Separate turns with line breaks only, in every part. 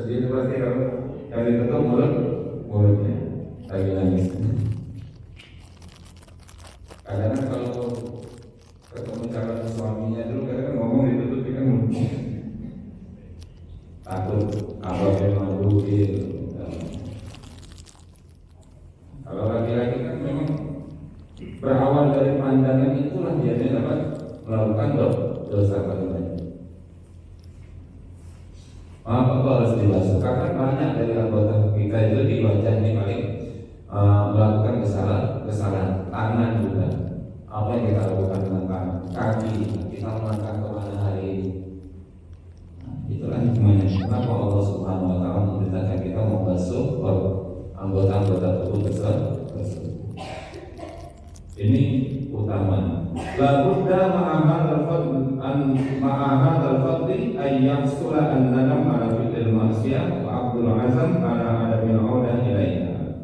sedih pasti kalau yang ditutup mulutnya lagi nangis. Kadang kalau ketemu calon suaminya dulu kadang ngomong ditutup kan mulutnya, takut apa yang mau gitu. Kalau laki-laki kan memang berawal dari pandangan itulah dia dapat melakukan dosa banyak. Apa harus dibasuh? Karena banyak dari anggota kita itu di wajah ini paling melakukan kesalahan. Tangan juga. Apa yang kita lakukan dengan tangan? Kaki kita melangkah kemana hari ini? Itulah hikmahnya. Kenapa Allah Subhanahu Wa Taala memerintahkan kita membasuh anggota-anggota tubuh tersebut? Ini utama. La budda ma'ahad al-fadli ayyahsula an-nadam ala fi'lil ma'siyah wa abdul azam ala adamil audah ilaiha.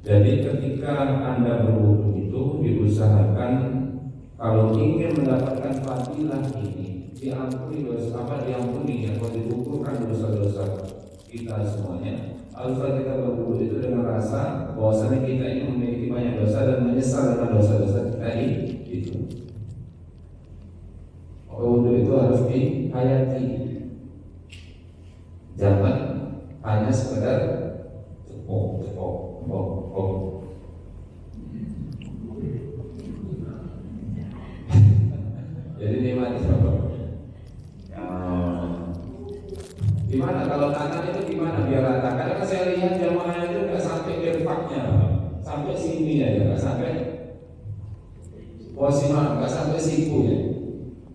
Jadi ketika Anda berwudu itu diusahakan kalau ingin mendapatkan fadilah ini diampuni ya, kalau dikumpulkan dosa-dosa kita semuanya. Alfa kita berwudu itu dengan rasa bahwasanya kita ini memiliki banyak dosa dan menyesal dengan dosa-dosa kita itu. Wudu itu harus dihayati. Jangan hanya sekedar cepok. Jadi nikmati apa? Gimana kalau tangan itu gimana biar rata? Karena saya lihat jamaah itu nggak sampai irfaknya, sampai sini ya, nggak sampai posisi nggak sampai siku ya.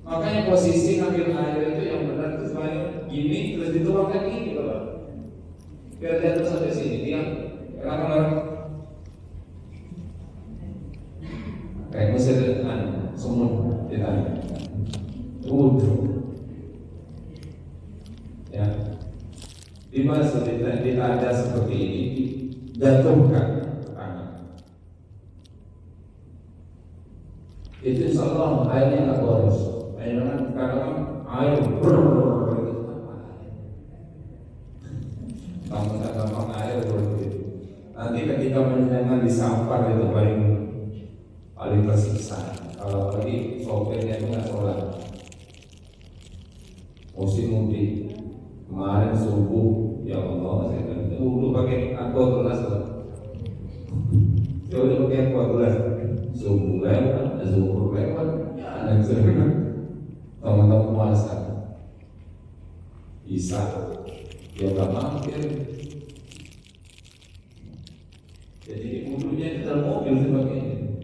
Makanya posisi ngambil air itu yang benar itu sebenarnya gini terus dituangkan gini loh, biar dia terus sampai sini. Dia orang kayak Mesir semut di tangan. Ya, dibasuh ada seperti ini, jatuhkan tangan. Itu insyaallah airnya nggak boros. Kadang air gampang air begitu. Nanti ketika menyenangkan di sampar itu paling tersiksa. Kalau lagi sopirnya itu nggak sholat. Musim mudik kemarin subuh, ya Allah, saya kan dulu pakai aqua gelas, coba pakai aqua gelas, subuh lewat, zuhur lewat, dan teman-teman puasa, bisa, dia nggak mampir, jadi wudunya di dalam mobil sebagainya,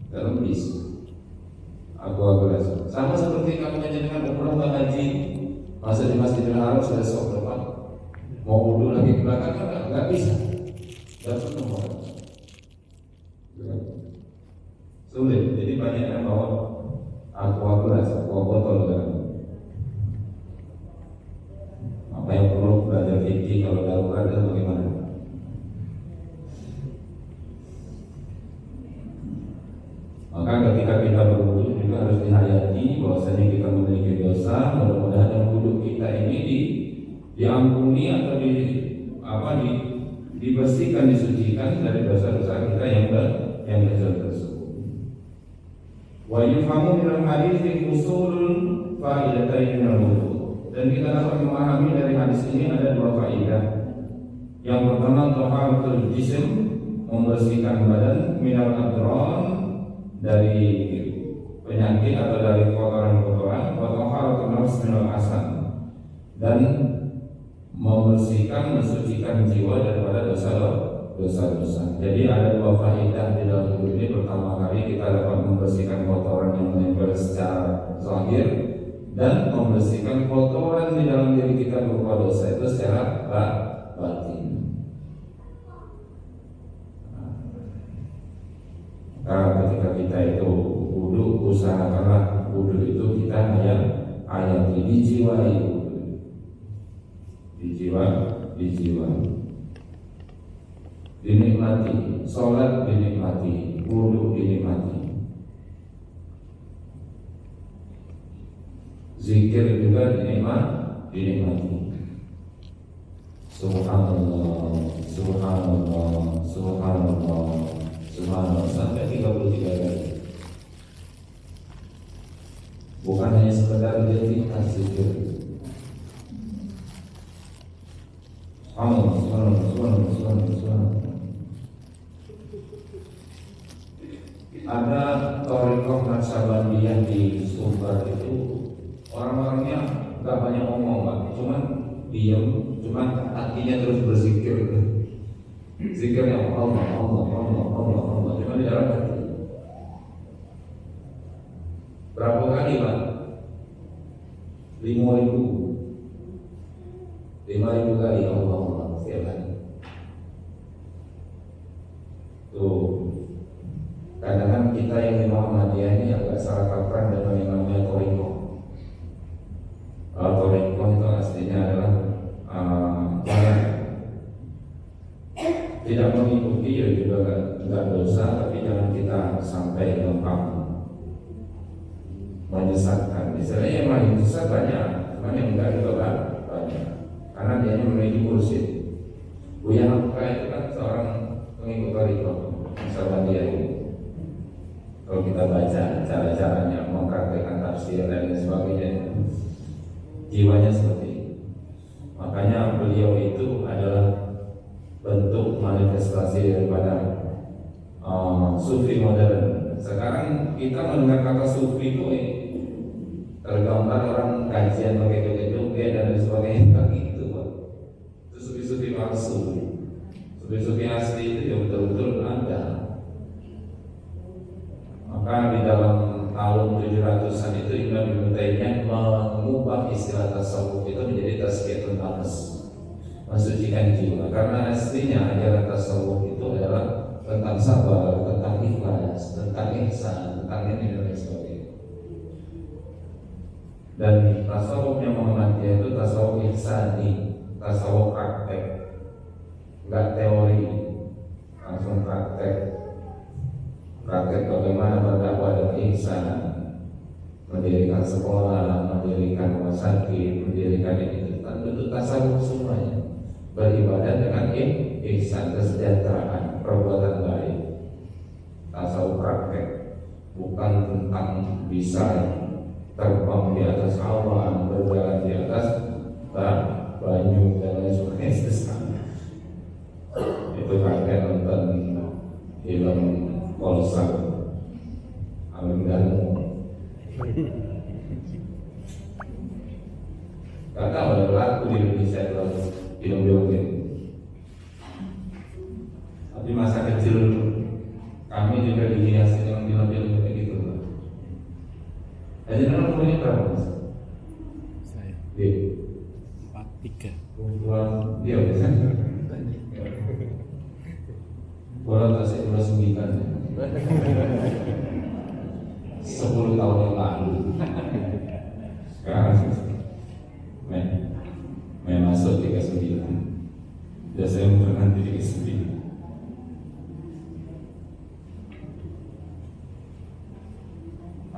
dalam bis, aqua gelas, sama seperti kamu menjadikan umroh atau haji. Masa di Masjidil Haram sudah sok depan, mau wudu lagi ke belakang kan nggak bisa, dan penuh sulit. Jadi banyak yang bawa aqua gelas, aqua botol kan. Apa yang perlu belajar fikih kalau darurat itu bagaimana? Maka ketika kita berwudu juga harus dihayati bahwasanya kita memiliki dosa. Mudah-mudahan yang wudu kita ini diampuni atau dibersihkan, disucikan dari dosa-dosa kita yang kecil tersebut. Wa yufhamu min al-hadits usulun fa'idatain min al-wudu. Dan kita dapat memahami dari hadis ini ada dua faedah. Yang pertama, taharatul jism, membersihkan badan, minal adron, dari penyakit atau dari kotoran-kotoran, wa taharatul nafs minal hasan, dan membersihkan, mensucikan jiwa daripada dosa-dosa. Jadi ada dua faedah di dalam hidup ini. Pertama kali kita dapat membersihkan kotoran yang menempel secara zahir, dan membersihkan kotoran di dalam diri kita berupa dosa itu secara batin. Ketika kita itu wudu, usahakanlah wudu itu kita hayati, dijiwai, dinikmati, sholat dinikmati, wudu dinikmati, zikir juga dinikmati. Subhanallah, subhanallah, subhanallah, subhanallah sampai 33 kali. Bukan hanya sekedar identitas zikir. Subhanallah, subhanallah, subhanallah, subhanallah, subhanallah. Ada thariqah Naksabandiyah di Sumbar itu, orang-orangnya gak banyak ngomong Pak, cuman diam, cuman hatinya terus berzikir. Zikirnya Allah, Allah, Allah, Allah, Allah, cuma di dalam hati. Berapa kali Pak? 5.000 kali Allah, Allah setiap hari. Tuh, kadang-kadang kita yang di Muhammadiyah ini agak salah kaprah dengan yang namanya thariqah. Thariqah itu aslinya adalah jalan. Tidak mengikuti ya juga enggak dosa, tapi jangan kita sampai lengkap menyesatkan. Misalnya yang lain sesat banyak, cuman yang enggak juga banyak. Karena dia memiliki mursyid. Buya Hamka itu kan seorang pengikut thariqah Naksabandiyah ini. Kalau kita baca cara-caranya mempraktikkan tafsir dan sebagainya, jiwanya seperti itu. Makanya beliau itu adalah bentuk manifestasi daripada sufi modern. Sekarang kita mendengar kata sufi itu tergambar orang kajian pakai joget-joget dan sebagainya, kayak gitu Pak. Itu sufi-sufi palsu. Sufi-sufi asli itu ya betul-betul ada. Maka di dalam tahun 700-an itu Imam Ibnu Taimiyah mengubah istilah tasawuf itu menjadi tazkiyatun nafs, mensucikan jiwa. Karena aslinya ajaran tasawuf itu adalah tentang sabar, tentang ikhlas, tentang ihsan, tentang ini dan sebagainya. Dan tasawufnya Muhammadiyah itu tasawuf ihsani, tasawuf praktek, enggak teori, langsung praktek. Praktek bagaimana berdakwah dengan ihsan, mendirikan sekolah, mendirikan rumah sakit, mendirikan ini, itu tasawuf semuanya. Beribadah dengan ihsan, kesejahteraan, perbuatan baik. Tasawuf praktek, bukan tentang bisa terbang di atas awan, berjalan di atas banyu dan lain sebagainya. Itu kakek nonton film Polsar Alengganu. Gak tahu ada laku di Indonesia kalau film-film ini. Tapi masa kecil kami juga dihiasi dengan film-film kayak gitu. Jadi nama punya berapa Mas?
Saya
Dia
43.
Dia bisa bola tasik 29 10 tahun yang lalu. Sekarang main masuk 39. Biasanya umur nanti 39.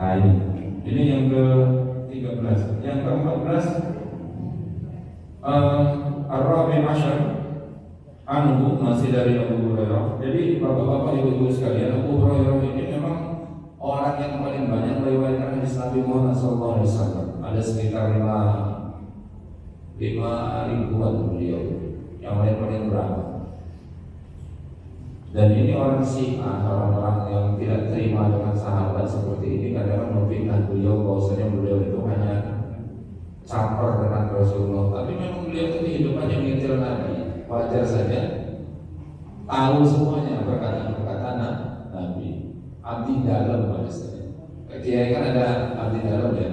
Nah ini yang ke-13. Yang ke-14 Ar-Rabi' Asyar Anhu, masih dari Abu Hurairah. Jadi bapak-bapak, ibu-ibu sekalian, Abu Hurairah ini memang orang yang paling banyak meriwayatkan hadis Nabi Muhammad SAW. Ada sekitar 5 ribuan beliau, yang lain paling berapa. Dan ini orang Syiah, orang-orang yang tidak terima dengan sahabat seperti ini, kadang-kadang memfitnah beliau bahwasanya beliau itu hanya campur dengan Rasulullah. Tapi memang beliau itu kehidupannya mengintil Nabi. Wajar saja tahu semuanya perkataan-perkataan Nabi. Abdi dalam pada saya. Kiai kan ada abdi dalam ya.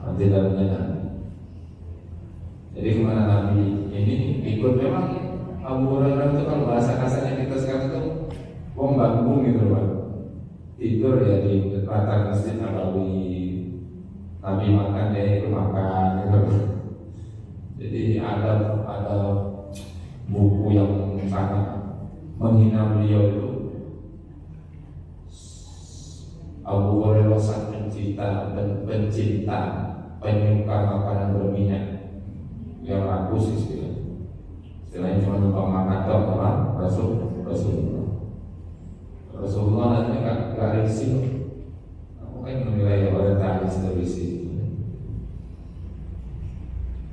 Abdi dalamnya Nabi. Jadi kemana Nabi ini ikut, memang Abu Hurairah itu kalau bahasa kasarnya kita sekarang itu wong bangun gitu Pak. Tidur ya di depan Masjid Nabawi. Nabi makan dia ikut makan gitu. Jadi ada buku yang sangat menghina beliau itu. Abu Hurairah sang penyuka makanan berminyak. yang rakus istilahnya cuma numpang makan tok apa Rasulullah nanti nggak risih. Aku kan menilai orientalis terisi.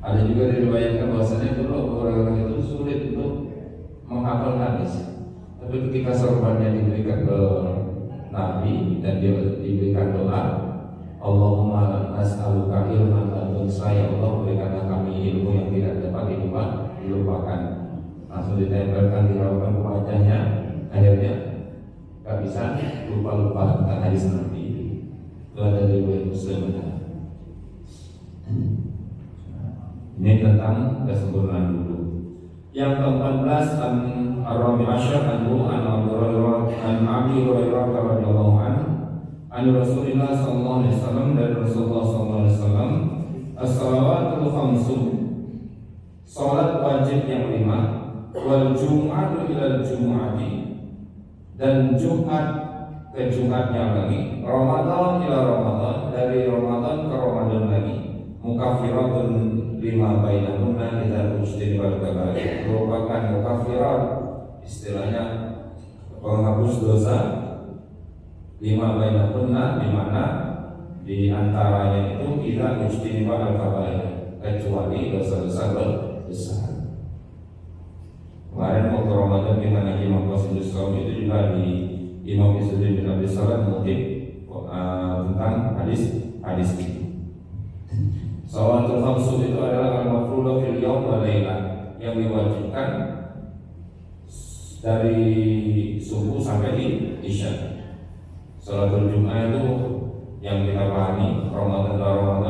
Ada juga diriwayatkan bahwasanya dulu Abu Hurairah itu sulit untuk menghafal hadis. Tapi ketika sorbannya diberikan ke Nabi dan dia diberikan doa, Allahumma nas'aluka ilman la tunsa, ya Allah berikanlah kami ilmu yang tidak dapat dilupakan. Langsung ditempelkan di ke wajahnya, akhirnya gak bisa lupa tentang hadis Nabi. Itu ada di riwayat Muslim. Ini tentang kesempurnaan wudhu. Yang ke-14 Ar-Rabi' Asyar anhu an Abi Hurairah radhiyallahu anhu an Rasulullah sallallahu alaihi wasallam, dari Rasulullah sallallahu alaihi wasallam, as-salawatul khamsu, salat wajib yang 5, wal jum'atu ila jum'ati, dan Jumat ke Jumatnya lagi, Ramadan ila Ramadan, dari Ramadan ke Ramadan lagi, mukaffiratun lima bainahunna idza ujtinibat kabair, merupakan mukaffirat, istilahnya penghapus dosa, lima bainahunna, di mana di antaranya itu idza ujtinibat kabair, kecuali dosa-dosa besar. Kemarin waktu Ramadan kita ngaji maqasidus shaum itu juga di Imam Izzuddin bin Abi Salam mengutip tentang hadis ini. Salawatul khamsu itu adalah al-mafruḍah fil yaum wa lailah, yang diwajibkan dari subuh sampai di isya. Salatul Jumat itu yang kita pahami, Ramadan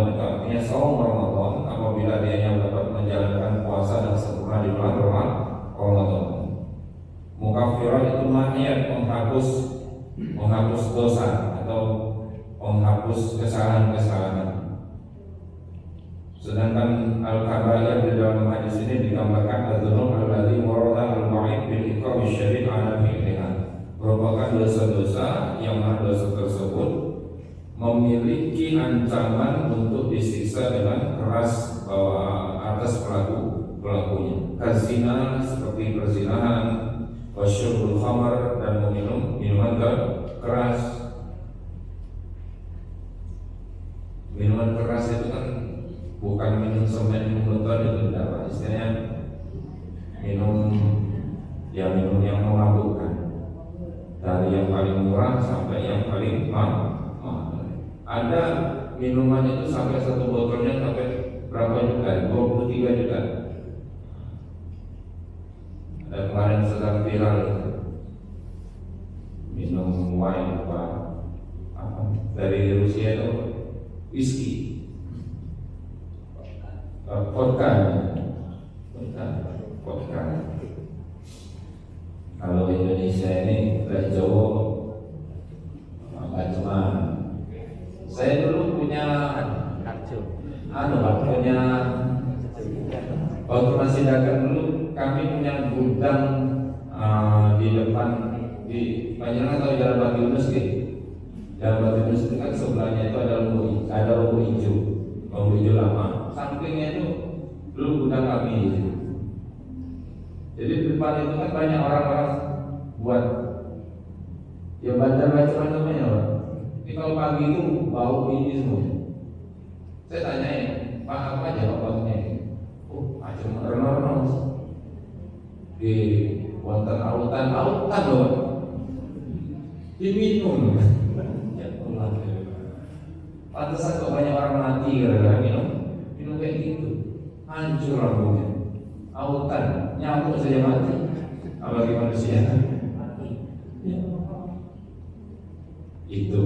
itu artinya saum Ramadan apabila dia yang dapat menjalankan puasa dan sempurna di bulan Ramadan. Mukaffirat itu mahyat, menghapus dosa atau menghapus kesalahan-kesalahan. Sedangkan al-kabair di dalam hadis ini digambarkan adzunub alladzi warada al-wa'id bil iqam syadid ala fi'liha, merupakan dosa-dosa yang mana dosa tersebut memiliki ancaman untuk disiksa dengan keras atas pelakunya. Kazina, seperti perzinahan, wasyurbul khamar, dan meminum minuman keras. Minuman keras itu kan bukan minum semen, minum beton, itu tidak, istilahnya minum yang memabukkan, dari yang paling murah sampai yang paling mahal. Ada minuman itu sampai satu botolnya sampai berapa juta? 23 juta. Ada kemarin sedang viral minum wine apa dari Rusia itu whisky, vodka. Kalau Indonesia ini dari Jawa macam-macam. Saya dulu punya waktu masih dagang dulu, kami punya gudang di depan di Panjang atau Jalan Batu Yunus gitu. Jalan Batu Yunus itu kan sebelahnya itu ada lembu hijau lama. Sampingnya itu dulu gudang kami. Jadi di depan itu kan banyak orang-orang buat ya bandar macam-macamnya orang. Ini kalau pagi itu bau ini semua. Saya tanyain, Pak apa aja Pak baunya? Oh macam renang di wonten autan loh. Diminum. Ya Allah. Pantesan kok banyak orang mati gara-gara minum kayak gitu. Hancur lambungnya. Autan, nyamuk saja mati. Apalagi manusia. Ya. Itu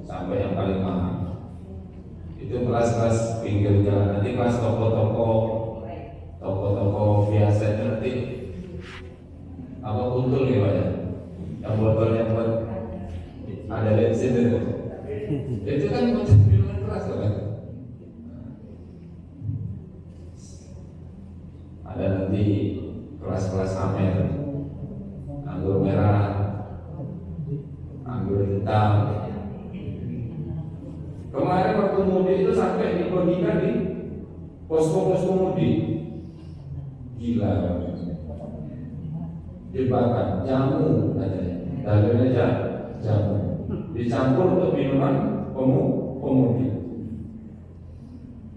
sampai yang paling mahal. Itu kelas-kelas pinggir jalan. Nanti kelas toko-toko biasa itu nanti apa kuntul ya Pak ya? Yang botolnya buat ada bensin itu. Itu kan minuman keras kan? Ada nanti kelas-kelas Amer, anggur merah, anggur hitam. Kemarin waktu mudik itu sampai dibagikan di posko-posko mudik. gila, dibakar, jamu katanya, dalilnya aja jamu, dicampur untuk minuman pemudi.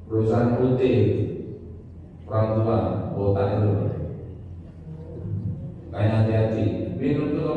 Perusahaan putih, orang tua, otak itu, kayak hati-hati, minum itu